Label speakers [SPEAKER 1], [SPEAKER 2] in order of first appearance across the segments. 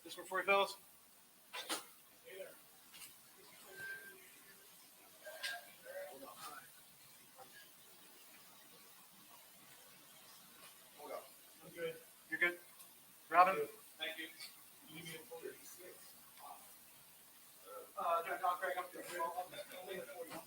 [SPEAKER 1] This one for you, fellas. I'm good. You're good. Robin. Thank you. You need me to 36. No, Greg, I'm good. I'll leave it for you.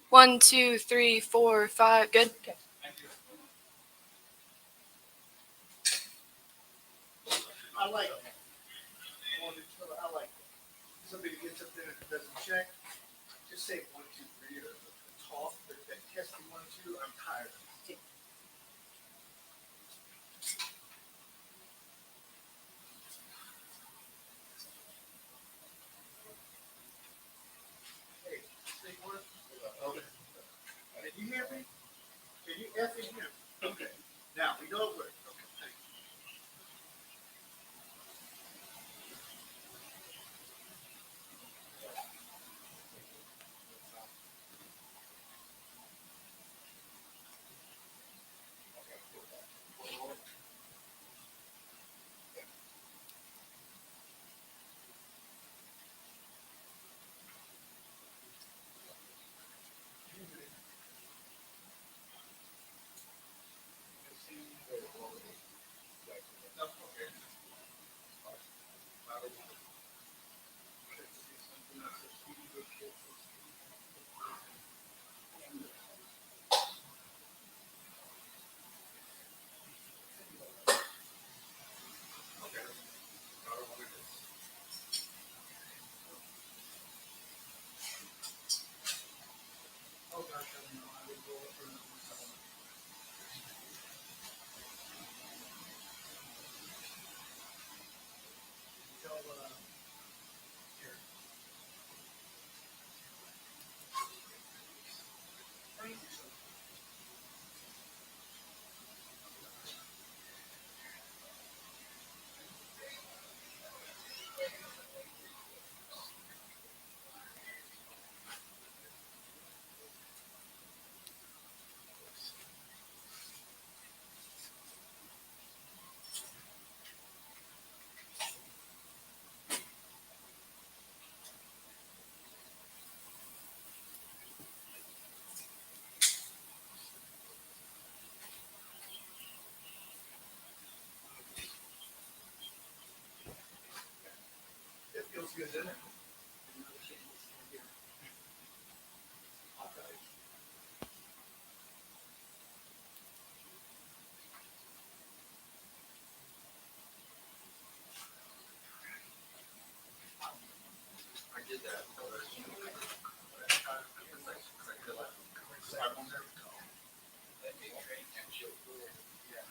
[SPEAKER 2] One, two, three, 4, 5. Good. Okay.
[SPEAKER 1] I like it. I like it. Somebody gets up there and doesn't check. Just say 1, 2, 3 or talk. But that testing 1, 2, I'm tired of it. Hey, say one. Okay. Did you hear me? Can you effing hear me? Okay. Now we know it works. Okay. Thank you. Oh gosh, I don't know. I would roll it for another myself. Tell here. Thank you so much. It feels good, doesn't it? I'll tell you. I did that. Yeah.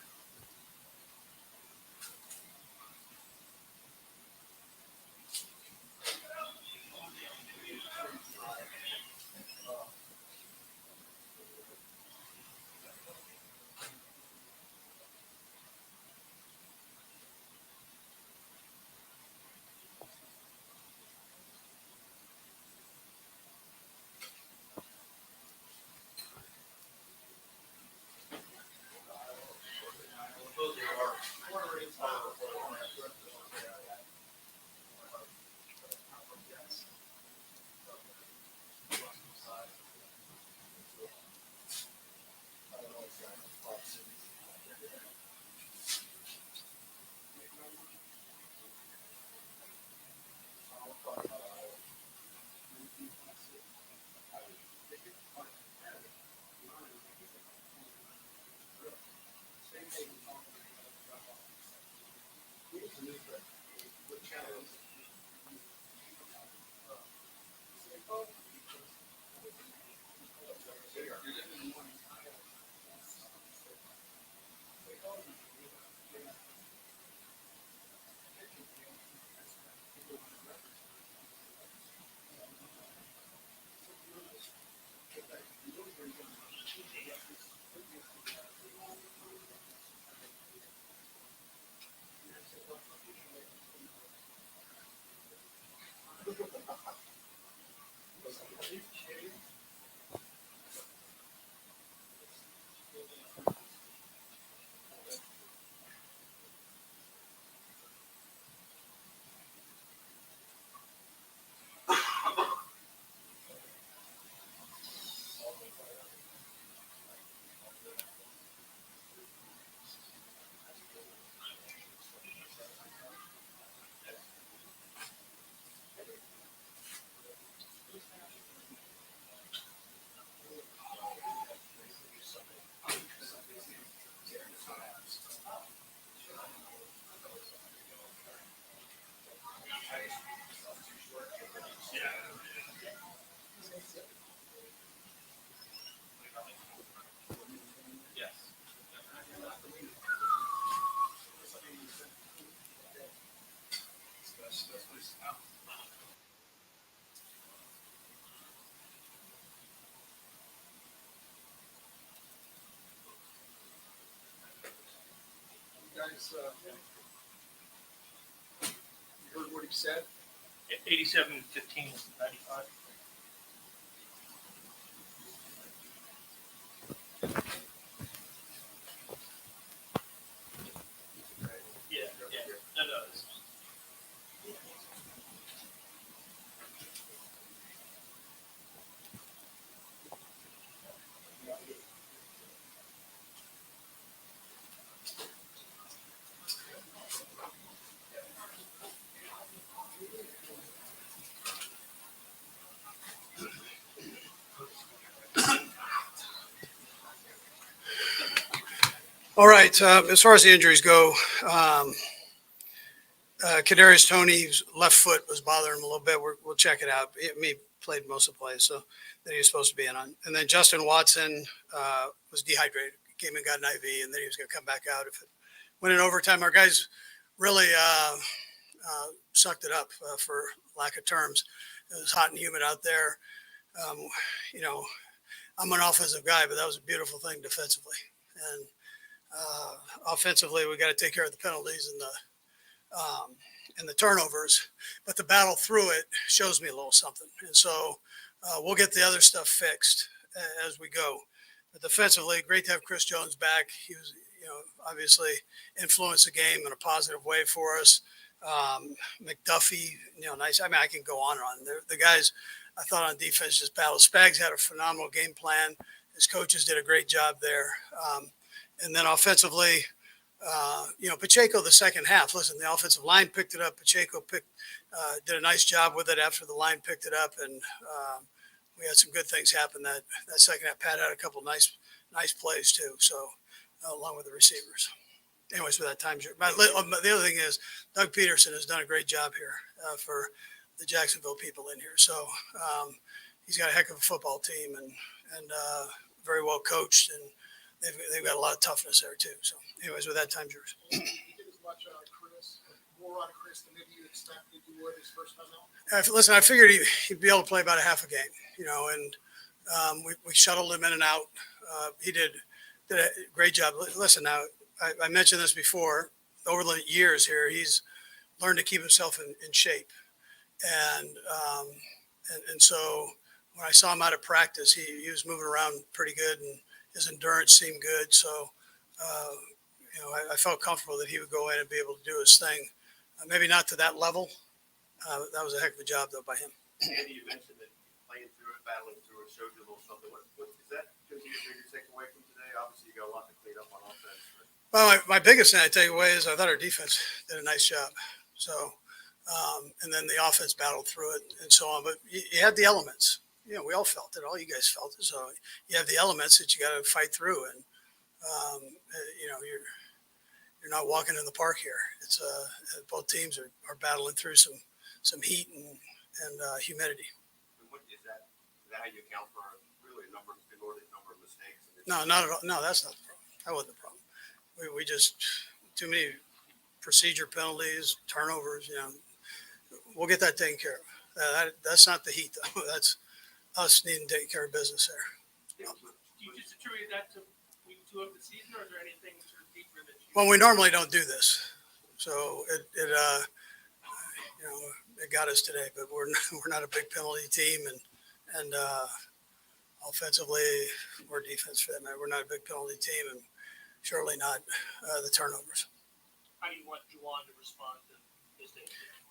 [SPEAKER 1] Guys, you heard what he said?
[SPEAKER 3] 87, 15, 95. Yeah, that does.
[SPEAKER 4] All right. As far as the injuries go, Kadarius Toney's left foot was bothering him a little bit. We'll check it out. He played most of the plays, so that he was supposed to be in on. And then Justin Watson was dehydrated. Came and got an IV, and then he was going to come back out if it went in overtime. Our guys really sucked it up, for lack of terms. It was hot and humid out there. I'm an offensive guy, but that was a beautiful thing defensively. And offensively, we got to take care of the penalties and the turnovers, but the battle through it shows me a little something. And so we'll get the other stuff fixed as we go. But defensively, great to have Chris Jones back. He was, obviously influenced the game in a positive way for us. McDuffie, nice. I mean, I can go on and on. The guys I thought on defense just battled. Spags had a phenomenal game plan. His coaches did a great job there. And then offensively, Pacheco the second half. Listen, the offensive line picked it up. Pacheco did a nice job with it after the line picked it up, and we had some good things happen that second half. Pat had a couple nice plays too. So along with the receivers. Anyways, with that time, but the other thing is Doug Peterson has done a great job here for the Jacksonville people in here. So he's got a heck of a football team and very well coached, and they've got a lot of toughness there too. So, anyways, with that, time's yours.
[SPEAKER 1] You did as much out of Chris, more out of Chris than maybe you expected you would his first time out.
[SPEAKER 4] Listen, I figured he'd be able to play about a half a game, and we shuttled him in and out. He did a great job. Listen, now I mentioned this before. Over the years here, he's learned to keep himself in shape, and so when I saw him out of practice, he was moving around pretty good, and his endurance seemed good. So, I felt comfortable that he would go in and be able to do his thing. Maybe not to that level. That was a heck of a job, though, by him.
[SPEAKER 5] Andy, you mentioned that playing through it, battling through it, showed you a little something. What is that? Because you take away from today. Obviously, you got a lot to clean up on offense.
[SPEAKER 4] Well, my biggest thing I take away is I thought our defense did a nice job. So, and then the offense battled through it and so on. But you had the elements. We all felt it. All you guys felt it. So you have the elements that you got to fight through, and you're not walking in the park here. It's both teams are battling through some heat and humidity.
[SPEAKER 5] And what is that? Is that how you account for really an inordinate number of mistakes?
[SPEAKER 4] No, not at all. No, that's not the problem. That wasn't the problem. We just too many procedure penalties, turnovers. We'll get that taken care of. That's not the heat, though. That's us needing to take care of business there.
[SPEAKER 3] Do you just attribute that to week 2 of the season, or is there anything sort of deeper that you?
[SPEAKER 4] Well, we normally don't do this, so it got us today. But we're not a big penalty team, and offensively or defense for that matter, we're not a big penalty team, and surely not the turnovers.
[SPEAKER 3] How do you want Juwan to respond to this thing?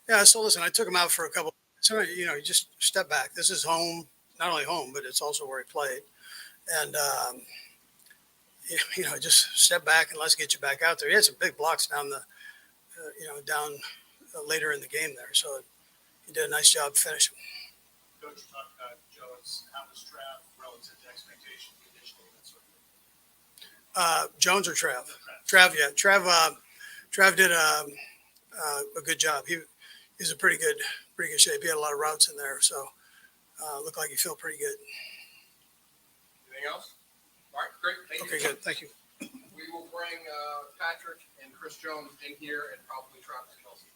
[SPEAKER 4] Yeah. So listen, I took him out for a couple. So you just step back. This is home, not only home, but it's also where he played, and just step back and let's get you back out there. He had some big blocks down later in the game there, so he did a nice job finishing.
[SPEAKER 1] Coach, you talked about Jones. How was Trav relative to expectations, conditioning, that sort of thing?
[SPEAKER 4] Jones or Trav? Trav, yeah. Trav did a good job. He's in pretty good shape. He had a lot of routes in there, so look like you feel pretty good.
[SPEAKER 6] Anything else? All right, great. Thank you.
[SPEAKER 4] Okay, good. Thank you.
[SPEAKER 6] We will bring Patrick and Chris Jones in here and probably Travis Kelsey.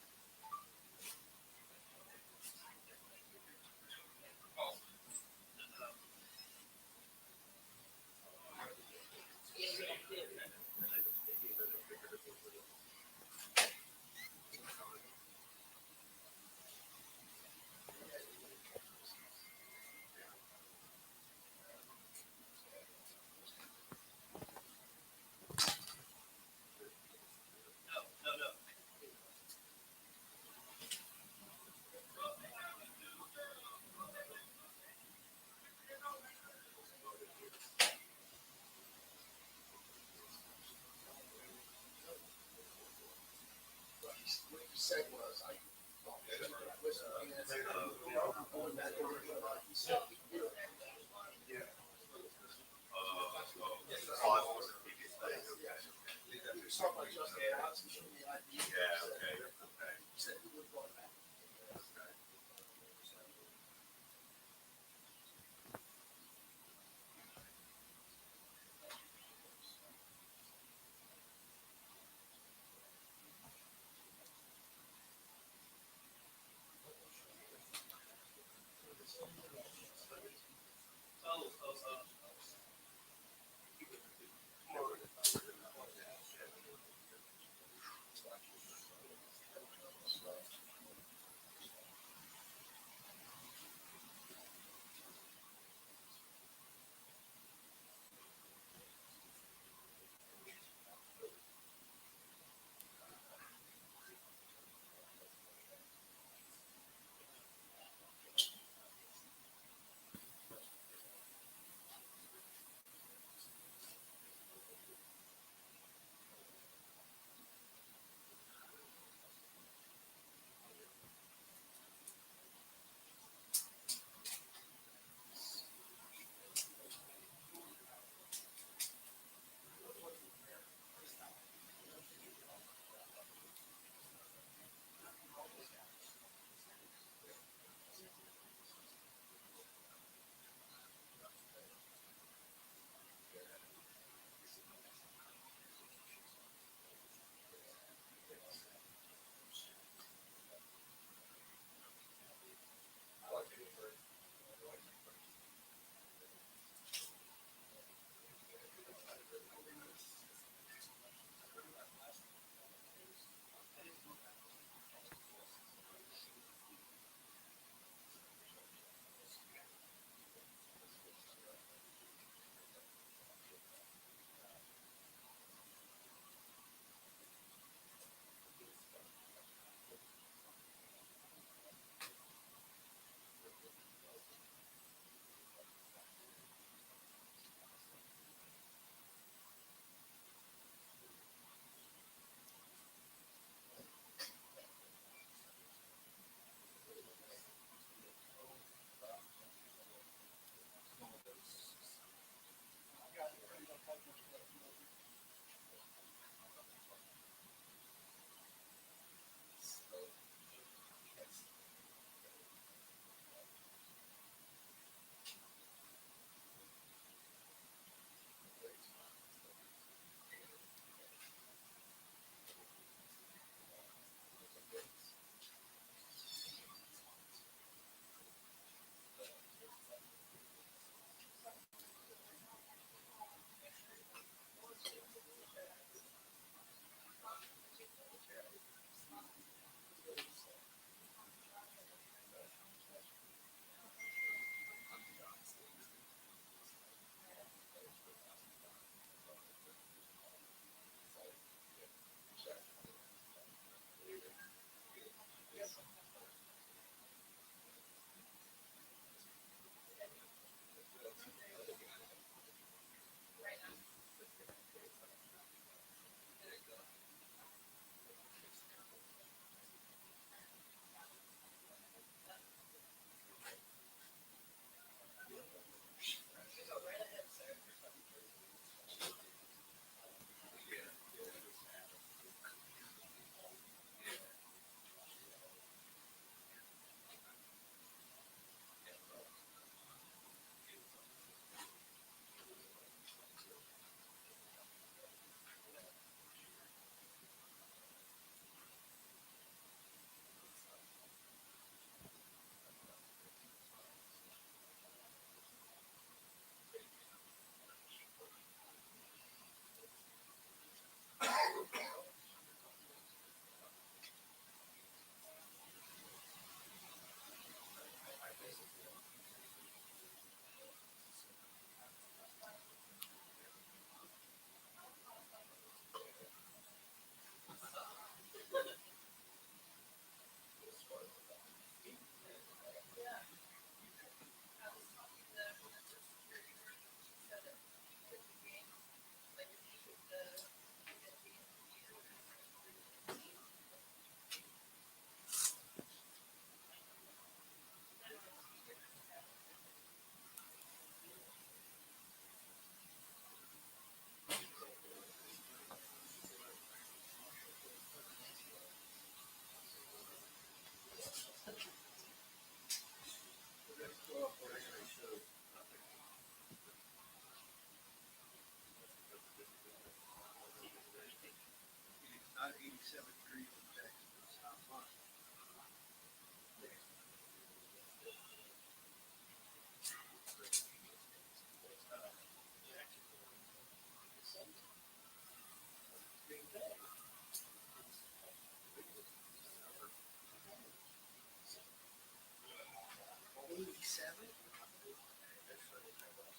[SPEAKER 1] What you said was, I. Going back over to what he said. We saw my Justin Watson show me ID. He said he would go back.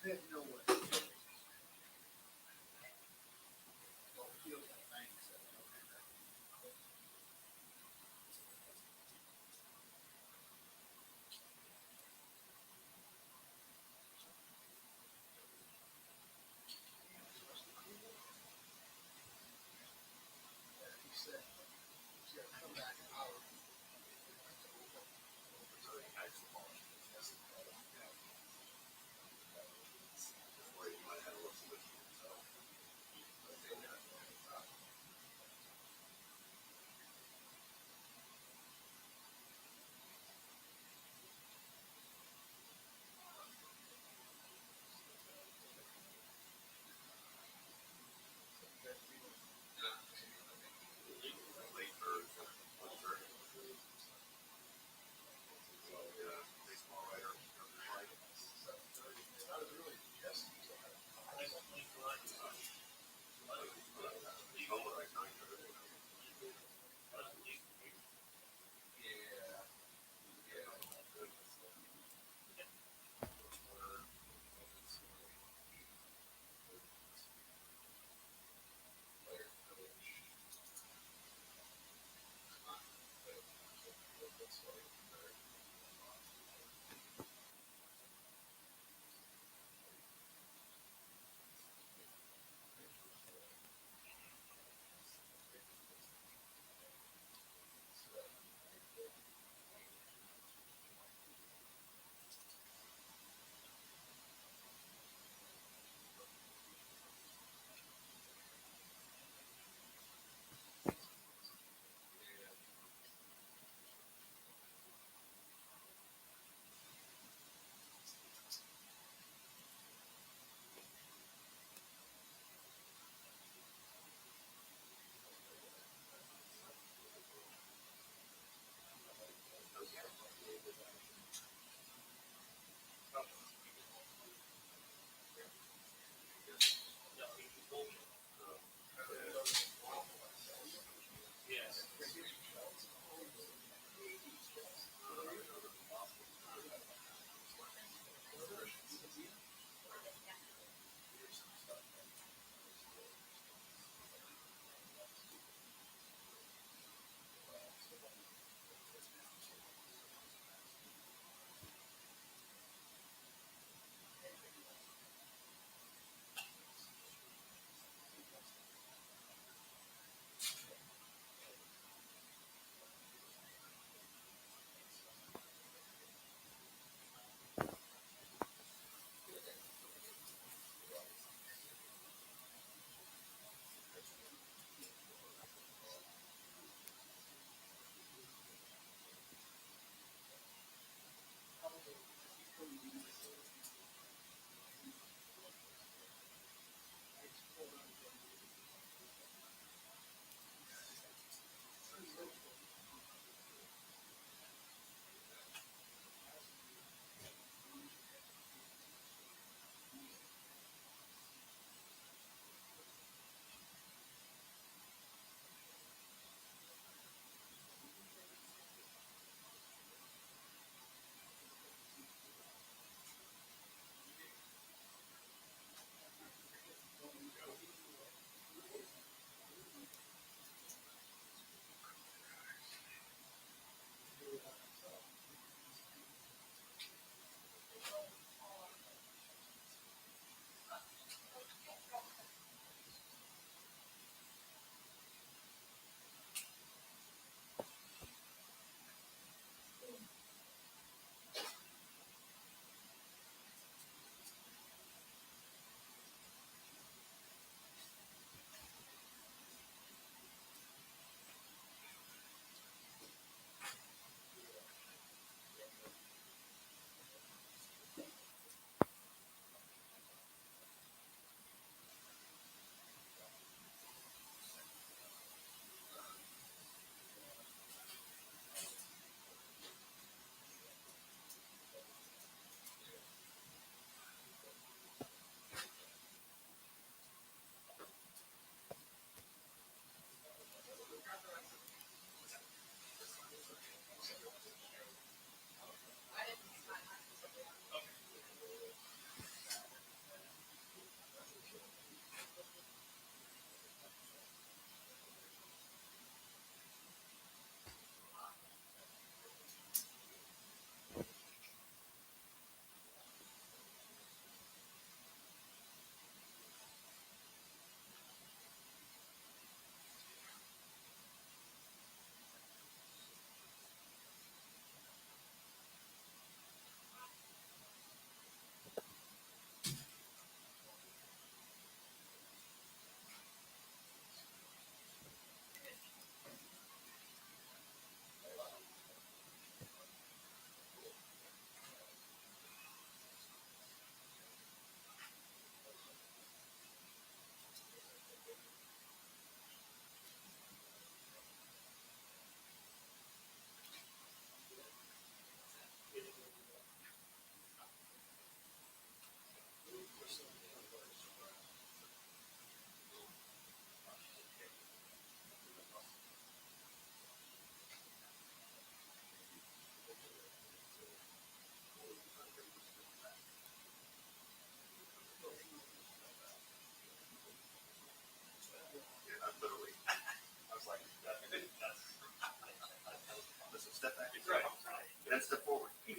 [SPEAKER 1] There's no way. Don't feel like 97. He said he's got to come back an hour.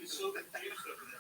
[SPEAKER 3] He's so confused over there.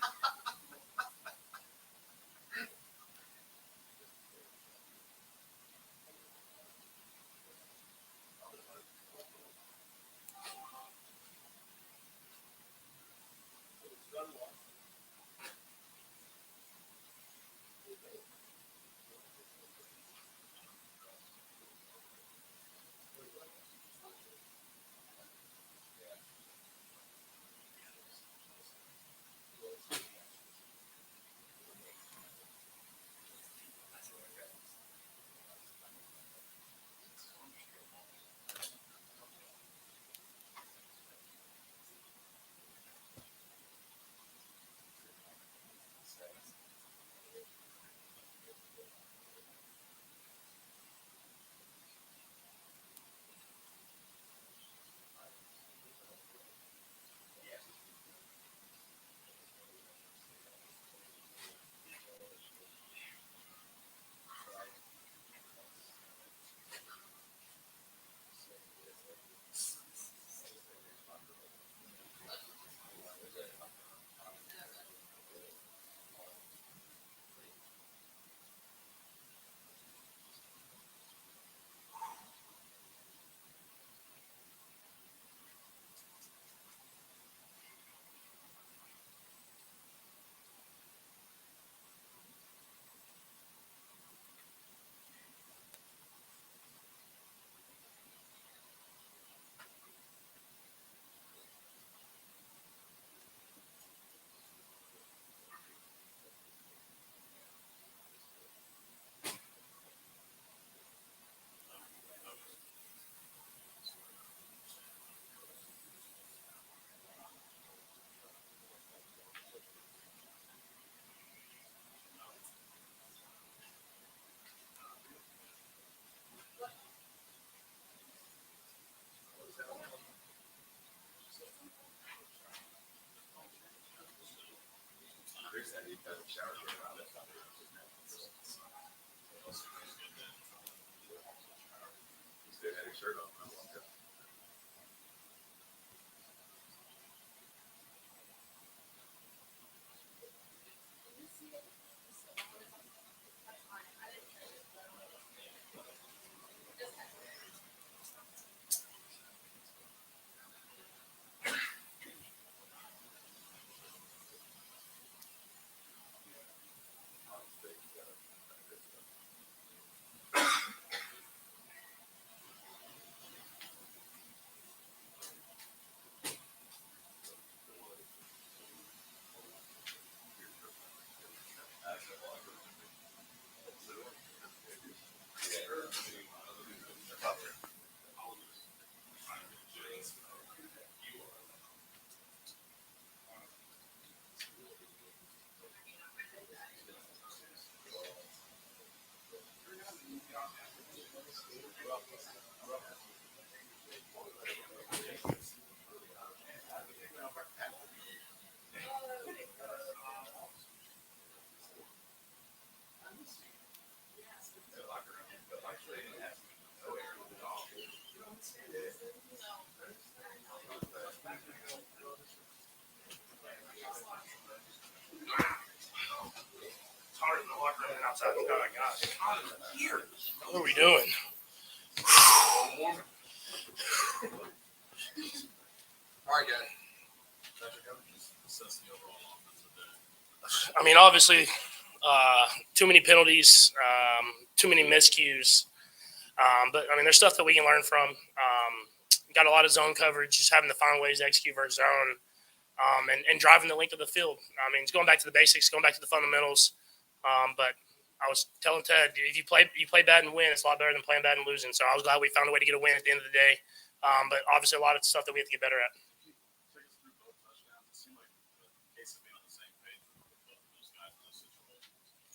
[SPEAKER 3] It's harder in the locker room than outside. Oh my gosh. What are we doing?
[SPEAKER 6] All right, guys.
[SPEAKER 7] I mean, obviously, too many penalties, too many miscues. But, I mean, there's stuff that we can learn from. Got a lot of zone coverage, just having to find ways to execute our zone and driving the length of the field. I mean, it's going back to the basics, going back to the fundamentals. But I was telling Ted, if you play bad and win, it's a lot better than playing bad and losing. So I was glad we found a way to get a win at the end of the day. But obviously, a lot of stuff that we have to get better at.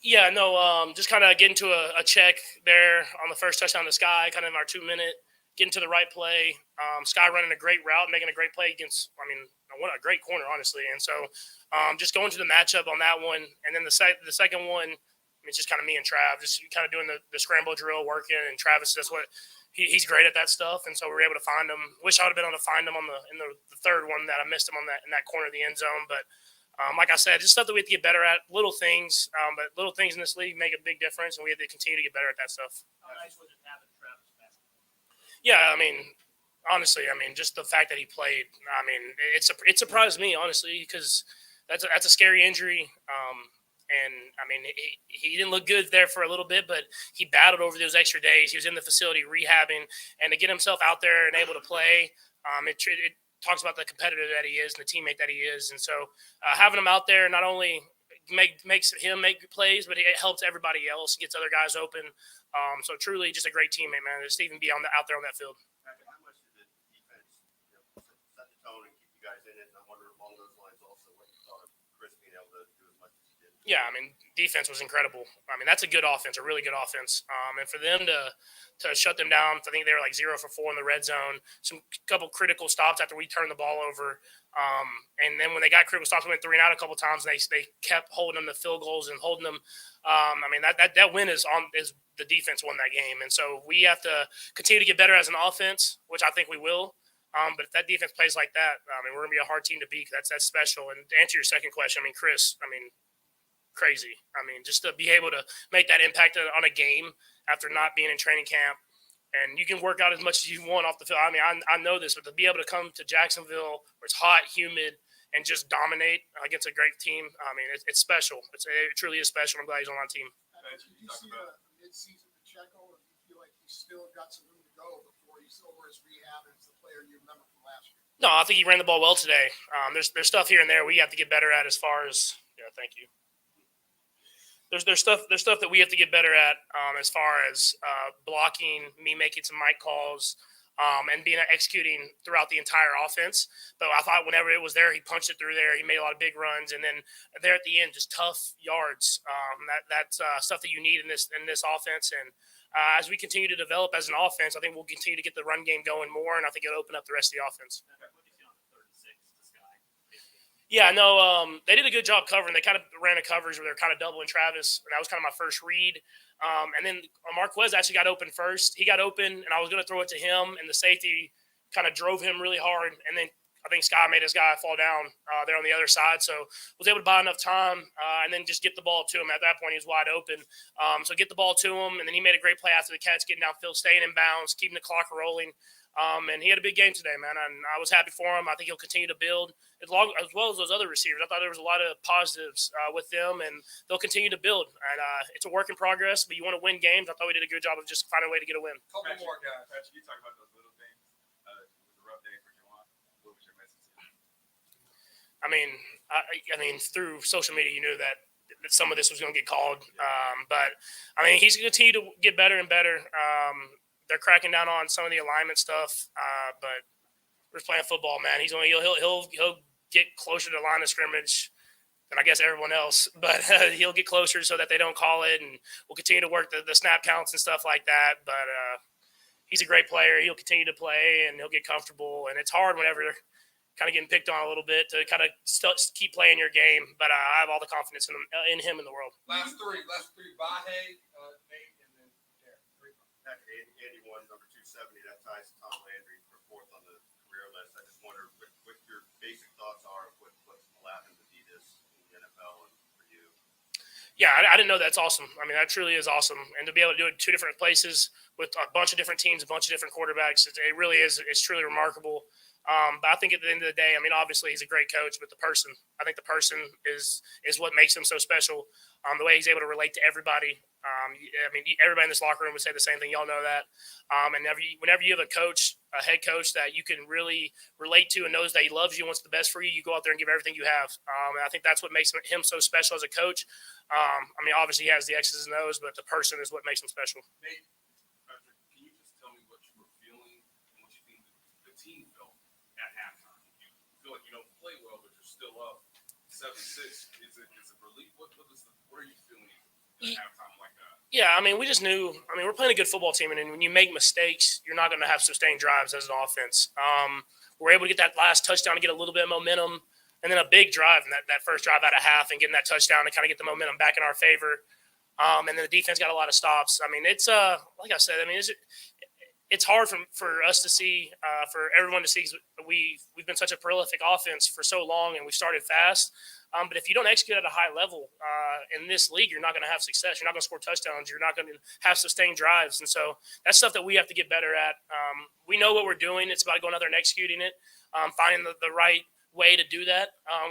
[SPEAKER 7] Yeah, no, just kind of getting to a check there on the first touchdown to Sky, kind of in our 2-minute, getting to the right play. Sky running a great route, making a great play against, I mean, what a great corner, honestly. And so just going to the matchup on that one. And then the second one, it's just kind of me and Trav, just kind of doing the scramble drill, working. And Travis, that's what he's great at that stuff. And so we were able to find him. Wish I would have been able to find him in the third one that I missed him in that corner of the end zone. But like I said, just stuff that we have to get better at. Little things, but little things in this league make a big difference, and we have to continue to get better at that stuff.
[SPEAKER 3] How nice was it having Travis back?
[SPEAKER 7] Yeah, I mean, honestly, just the fact that he played, it surprised me, honestly, because that's a scary injury. And he didn't look good there for a little bit, but he battled over those extra days. He was in the facility rehabbing, and to get himself out there and able to play, it talks about the competitor that he is and the teammate that he is. And so having him out there not only makes him make plays, but it helps everybody else, gets other guys open. So truly just a great teammate, man, just to even be out there on that field.
[SPEAKER 5] How much did the defense set the tone and keep you guys in it? And I wonder along those lines also what you thought of Chris being able to do as much as he did.
[SPEAKER 7] Yeah, defense was incredible. That's a good offense, a really good offense. And for them to shut them down, I think they were like 0 for 4 in the red zone. Some couple critical stops after we turned the ball over. And then when they got critical stops, we went 3 and out a couple times. And they kept holding them to field goals and holding them. That win is the defense won that game. And so we have to continue to get better as an offense, which I think we will. But if that defense plays like that, we're going to be a hard team to beat. That's special. And to answer your second question, Chris, crazy. Just to be able to make that impact on a game after not being in training camp, and you can work out as much as you want off the field. I know this, but to be able to come to Jacksonville where it's hot, humid, and just dominate against a great team, it's special. It truly is special. I'm glad he's on our team.
[SPEAKER 1] Did you see the mid-season Pacheco, or do you feel like he's still got some room to go before he's over his rehab and it's the player you remember from last year?
[SPEAKER 7] No, I think he ran the ball well today. There's stuff here and there we have to get better at as far as thank you. There's stuff that we have to get better at as far as blocking, me making some mic calls, and executing throughout the entire offense. But I thought whenever it was there, he punched it through there. He made a lot of big runs, and then there at the end, just tough yards. That's stuff that you need in this offense. And as we continue to develop as an offense, I think we'll continue to get the run game going more, and I think it'll open up the rest of the offense. Yeah, no, they did a good job covering. They kind of ran a coverage where they're kind of doubling Travis, and that was kind of my first read. And then Marquez actually got open first. He got open, and I was going to throw it to him, and the safety kind of drove him really hard. And then I think Sky made his guy fall down there on the other side. So was able to buy enough time and then just get the ball to him. At that point, he was wide open. So get the ball to him, and then he made a great play after the catch, getting downfield, staying in bounds, keeping the clock rolling. And he had a big game today, man. And I was happy for him. I think he'll continue to build as well as those other receivers. I thought there was a lot of positives with them, and they'll continue to build. And it's a work in progress, but you want to win games. I thought we did a good job of just finding a way to get a win.
[SPEAKER 6] Couple more guys.
[SPEAKER 8] Patrick, you talk about those little things. It was a rough day for Juwan. What was your message to him?
[SPEAKER 7] Through social media, you knew that some of this was going to get called. But he's going to continue to get better and better. They're cracking down on some of the alignment stuff, but we're playing football, man. He'll get closer to the line of scrimmage than I guess everyone else, but he'll get closer so that they don't call it, and we'll continue to work the snap counts and stuff like that. But he's a great player. He'll continue to play, and he'll get comfortable. And it's hard whenever they're kind of getting picked on a little bit to kind of keep playing your game. But I have all the confidence in him in the world.
[SPEAKER 6] Last three. Vahe, Nate, and then Derek.
[SPEAKER 5] Andy won number 270. That ties Tom Landry for 4th on the career list. I just wonder what your basic thoughts are of what's happened to be this in the NFL and for you.
[SPEAKER 7] Yeah, I didn't know that's awesome. That truly is awesome. And to be able to do it in 2 different places with a bunch of different teams, a bunch of different quarterbacks, it really is. It's truly remarkable. But I think at the end of the day, obviously he's a great coach, but I think the person is what makes him so special. The way he's able to relate to everybody. Everybody in this locker room would say the same thing. Y'all know that. And whenever you have a head coach that you can really relate to and knows that he loves you and wants the best for you, you go out there and give everything you have. And I think that's what makes him so special as a coach. Obviously he has the X's and O's, but the person is what makes him special.
[SPEAKER 8] Nate, Patrick, can you just tell me what you were feeling and what you think the team felt at halftime? You feel like you don't play well, but you're still up 7-6. Is it relief? What are you feeling at halftime like that?
[SPEAKER 7] Yeah, we just knew. We're playing a good football team, and when you make mistakes, you're not going to have sustained drives as an offense. We're able to get that last touchdown to get a little bit of momentum, and then a big drive, and that first drive out of half, and getting that touchdown to kind of get the momentum back in our favor. And then the defense got a lot of stops. I mean, it's like I said, I mean, it's hard for us to see, for everyone to see. 'Cause we've been such a prolific offense for so long, and we started fast. But if you don't execute at a high level in this league, you're not going to have success. You're not going to score touchdowns. You're not going to have sustained drives. And so that's stuff that we have to get better at. We know what we're doing. It's about going out there and executing it, finding the right way to do that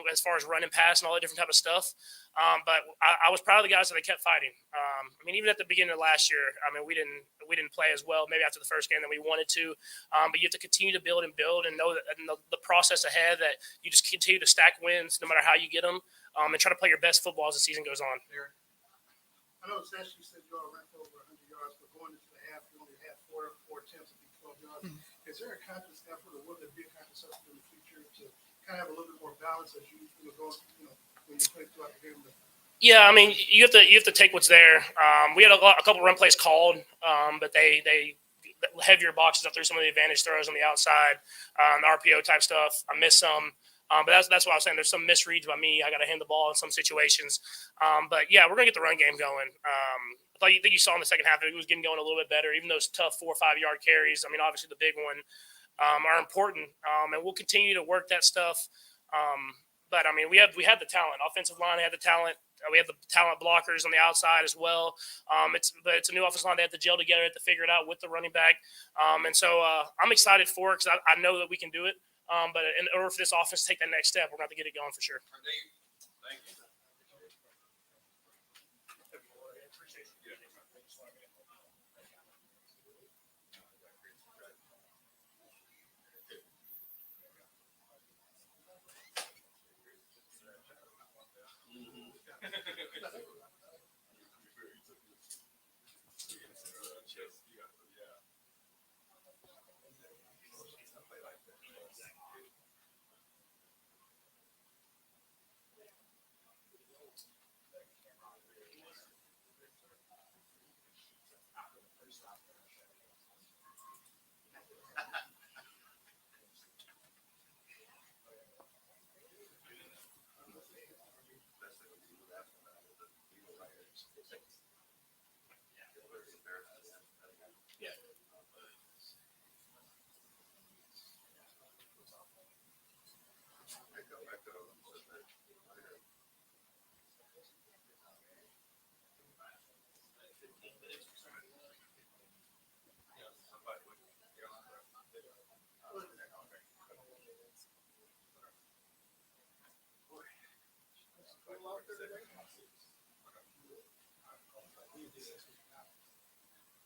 [SPEAKER 7] as far as running, pass, and all that different type of stuff. But I was proud of the guys that they kept fighting. I mean, even at the beginning of last year, I mean, we didn't play as well maybe after the first game that we wanted to. But you have to continue to build and know that in the process ahead that you just continue to stack wins no matter how you get them, and try to play your best football as the season goes on.
[SPEAKER 1] I know it's actually said you all ran for over 100 yards, but going into the half, you only had four attempts at 12 yards. Is there a conscious effort, or will there be a conscious effort in the future to kind of have a little bit more balance as you go, when you play throughout the game?
[SPEAKER 7] Yeah, I mean, you have to take what's there. We had a couple run plays called, but they heavier boxes up through some of the advantage throws on the outside, the RPO type stuff. I missed some. But that's what I was saying. There's some misreads by me. I got to hand the ball in some situations. But, yeah, we're going to get the run game going. I think you saw in the second half it was getting going a little bit better, even those tough 4 or 5 yard carries. I mean, obviously the big one are important, and we'll continue to work that stuff. But, I mean, we had the talent. Offensive line had the talent. We have the talent blockers on the outside as well. But it's a new offensive line. They have to gel together, have to figure it out with the running back. And so I'm excited for it because I know that we can do it. But in order for this offense to take that next step, we're going to have to get it going for sure.
[SPEAKER 8] Thank you.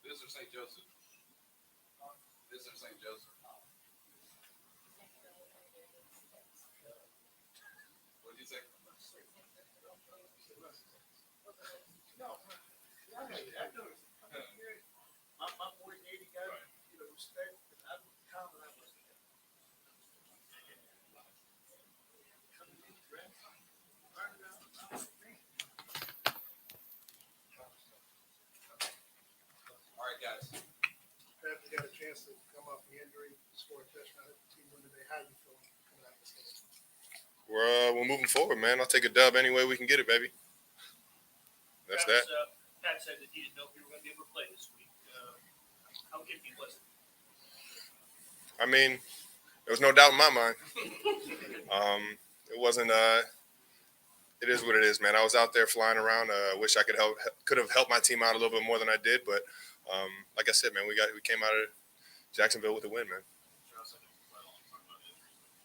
[SPEAKER 8] This is St. Joseph. This is St. Joseph. What did you say?
[SPEAKER 1] No, I know. My boy, 80 guys, respect. I'm confident I was.
[SPEAKER 6] All right, guys.
[SPEAKER 1] Pat, you got a chance to come off the injury, score a touchdown at the team win today. How you feeling coming out of this game?
[SPEAKER 9] We're moving forward, man. I'll take a dub any way we can get it, baby. That's that.
[SPEAKER 3] Pat said that he didn't know if you were going to be able to play this week. How iffy was it?
[SPEAKER 9] I mean, there was no doubt in my mind. It wasn't. It is what it is, man. I was out there flying around. Wish I could have helped my team out a little bit more than I did, but like I said, man, we came out of Jacksonville with a win, man.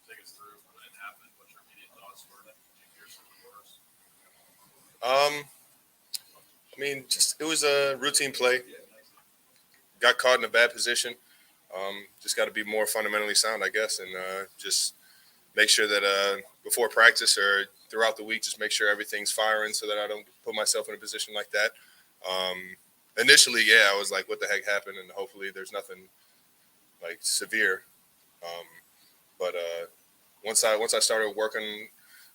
[SPEAKER 8] Take us through when it happened. What your immediate thoughts were? Here's some of the worst.
[SPEAKER 9] I mean, it was a routine play. Got caught in a bad position. Just got to be more fundamentally sound, I guess, and just make sure that before practice or throughout the week, just make sure everything's firing so that I don't put myself in a position like that. Initially, yeah, I was like, what the heck happened? And hopefully there's nothing like severe. But once I started working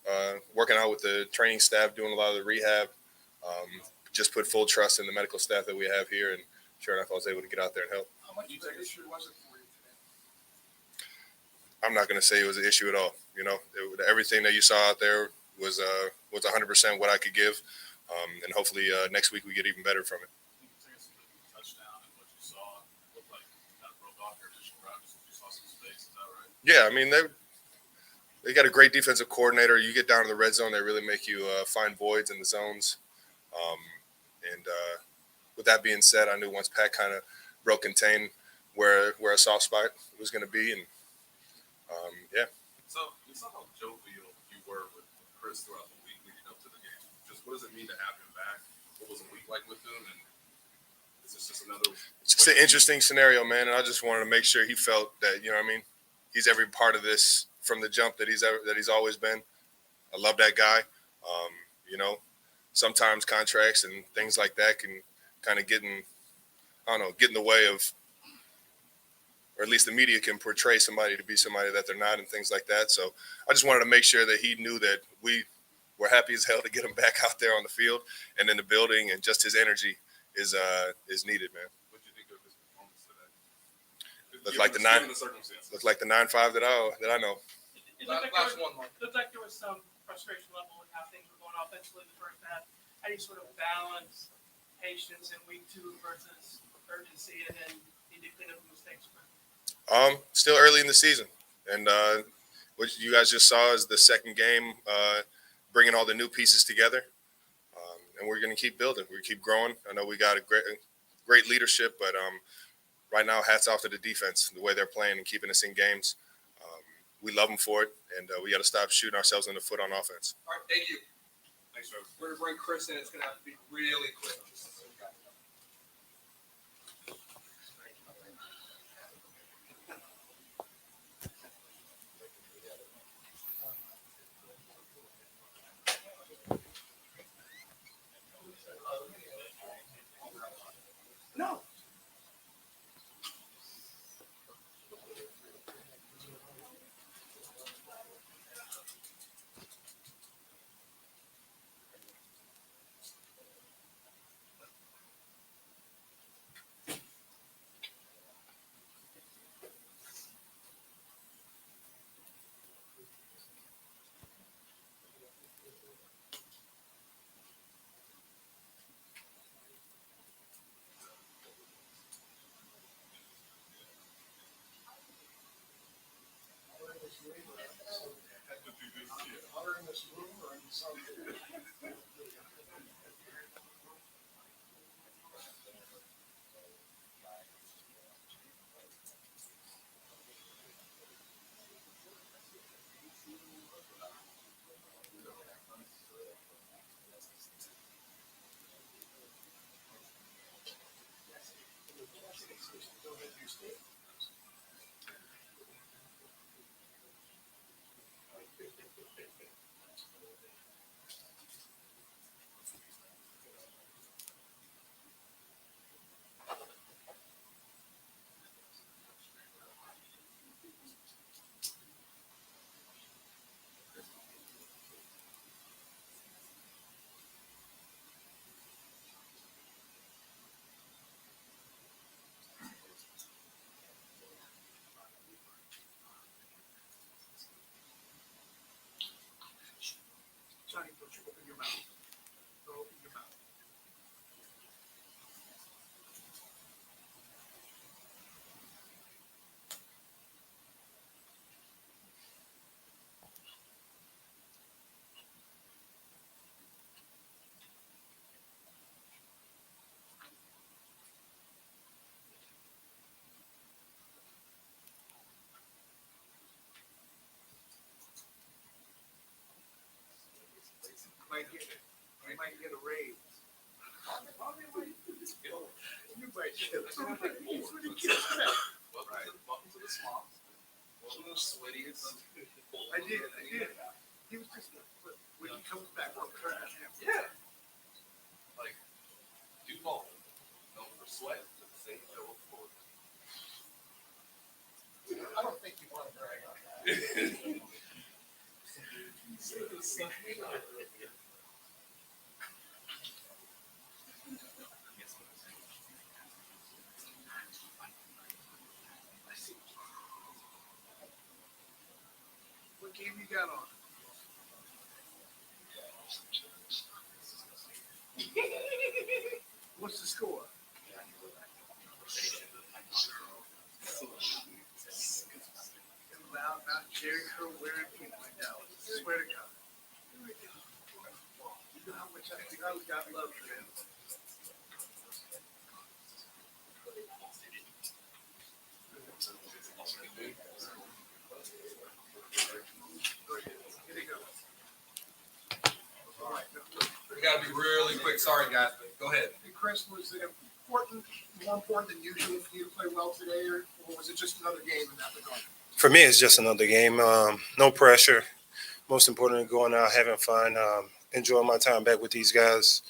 [SPEAKER 9] out with the training staff, doing a lot of the rehab, just put full trust in the medical staff that we have here. And sure enough, I was able to get out there and help.
[SPEAKER 1] How much of an issue was it for you today?
[SPEAKER 9] I'm not going to say it was an issue at all. Everything that you saw out there was 100% what I could give. And hopefully next week we get even better from it.
[SPEAKER 8] Touchdown and what you saw looked like you kind of broke off your initial route. You saw some space. Is that right?
[SPEAKER 9] Yeah, I mean, they got a great defensive coordinator. You get down to the red zone, they really make you find voids in the zones. And with that being said, I knew once Pat kind of broke contain where a soft spot was going to be. And, yeah.
[SPEAKER 8] So you saw how jovial you were with Chris throughout the week leading up to the game. Just what does it mean to have him back? What was a week like with him? And is this just another?
[SPEAKER 9] It's just an interesting scenario, man. And I just wanted to make sure he felt that, you know what I mean? He's every part of this from the jump that he's always been. I love that guy. You know, sometimes contracts and things like that can kind of get in the way of, or at least the media can portray somebody to be somebody that they're not and things like that. So I just wanted to make sure that he knew that we were happy as hell to get him back out there on the field and in the building, and just his energy is needed, man.
[SPEAKER 8] What did you think of his performance today?
[SPEAKER 9] Looked like the 9-5 that I know.
[SPEAKER 3] It looked like
[SPEAKER 6] Last
[SPEAKER 3] there
[SPEAKER 6] one,
[SPEAKER 3] was,
[SPEAKER 6] Mike.
[SPEAKER 3] looked like there was some frustration level with how things were going offensively in the first half. How do you sort of balance patience in week 2 versus urgency, and then you need to clean up the mistakes?
[SPEAKER 9] Still early in the season, and what you guys just saw is the second game, bringing all the new pieces together, and we're going to keep building. We keep growing. I know we got a great leadership, but right now, hats off to the defense, the way they're playing and keeping us in games. We love them for it, and we got to stop shooting ourselves in the foot on offense.
[SPEAKER 6] All right, thank you.
[SPEAKER 8] Thanks, Trevor.
[SPEAKER 6] We're going to bring Chris in. It's going to have to be really quick. Just so you guys know.
[SPEAKER 1] No. Johnny, don't you open your mouth. Don't open your mouth. You might get a raise. You might get a raise.
[SPEAKER 8] Welcome to the swamp. Welcome to the sweatiest.
[SPEAKER 1] I did. He was just, when he comes back, we'll turn on him.
[SPEAKER 8] Yeah. Like, Duval, known for sweat, to the same level for.
[SPEAKER 6] I don't think you want to brag on that.
[SPEAKER 1] What game you got on? Chicago's got love for them. Here they go. All right.
[SPEAKER 6] We got to be really quick. Sorry, guys, but go ahead.
[SPEAKER 1] Hey, Chris, was it important, more important than usual for you to play well today, or was it just another game in that regard?
[SPEAKER 10] For me, it's just another game. No pressure. Most importantly, going out, having fun, enjoying my time back with these guys,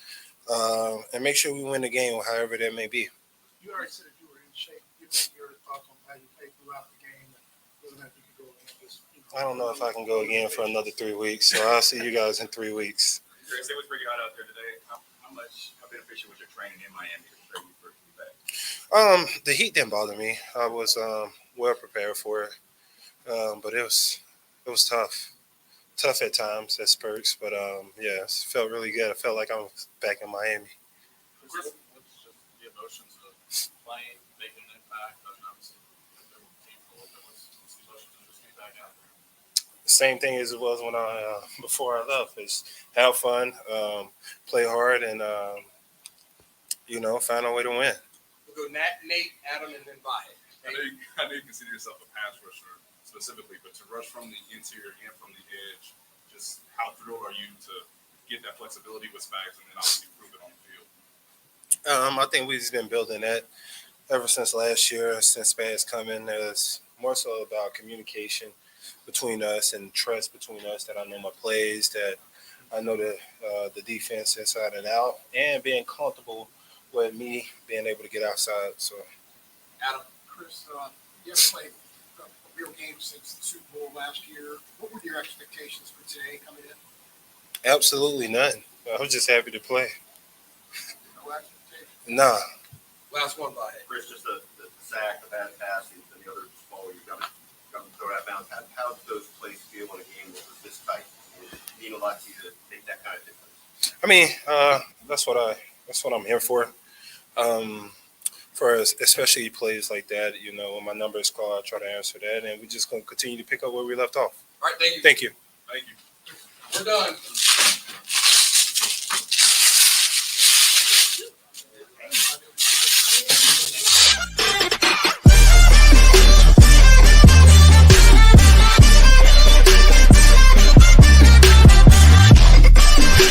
[SPEAKER 10] and make sure we win the game, however that may be.
[SPEAKER 1] You already said that you were in shape. Give me your thoughts on how you played throughout the game, and whether or not you could go again.
[SPEAKER 10] I don't know if I can go again for another 3 weeks, so I'll see you guys in 3 weeks.
[SPEAKER 5] Chris, it was pretty hot out there today. How beneficial was your training in Miami to prepare you for back?
[SPEAKER 10] The heat didn't bother me. I was well prepared for it, but it was tough at times at spurts. But yeah, it felt really good. I felt like I was back in Miami.
[SPEAKER 8] Chris, what's just the emotions of playing, making an impact? Obviously, the team full of it. What's the emotions of just being back out there?
[SPEAKER 10] Same thing as it was when before I left. Is have fun, play hard, and find a way to win.
[SPEAKER 6] We'll go Nate, Adam, and then Vahe.
[SPEAKER 8] I know you consider yourself a pass rusher specifically, but to rush from the interior and from the edge, just how thrilled are you to get that flexibility with Spags and then obviously prove it on the field?
[SPEAKER 10] I think we've just been building that ever since last year, since Spags coming. It's more so about communication between us and trust between us, that I know my plays, that I know the defense inside and out, and being comfortable with me being able to get outside. So,
[SPEAKER 6] Adam.
[SPEAKER 1] Chris, you haven't played a real game since the Super Bowl last year. What were your expectations for today coming in?
[SPEAKER 10] absolutely none. I was just happy to play.
[SPEAKER 1] No expectations.
[SPEAKER 10] Nah.
[SPEAKER 6] Last one, Vahe.
[SPEAKER 5] Chris, just the sack, the bad pass, and the other ball you got to throw out of bounds. How do those plays feel in a game that was this tight? It mean a lot to you to make that kind of difference?
[SPEAKER 10] I mean, that's what I'm here for. For especially plays like that, when my number is called, I try to answer that, and we're just going to continue to pick up where we left off.
[SPEAKER 6] All right, thank you.
[SPEAKER 10] Thank you.
[SPEAKER 8] Thank you.
[SPEAKER 6] We're done.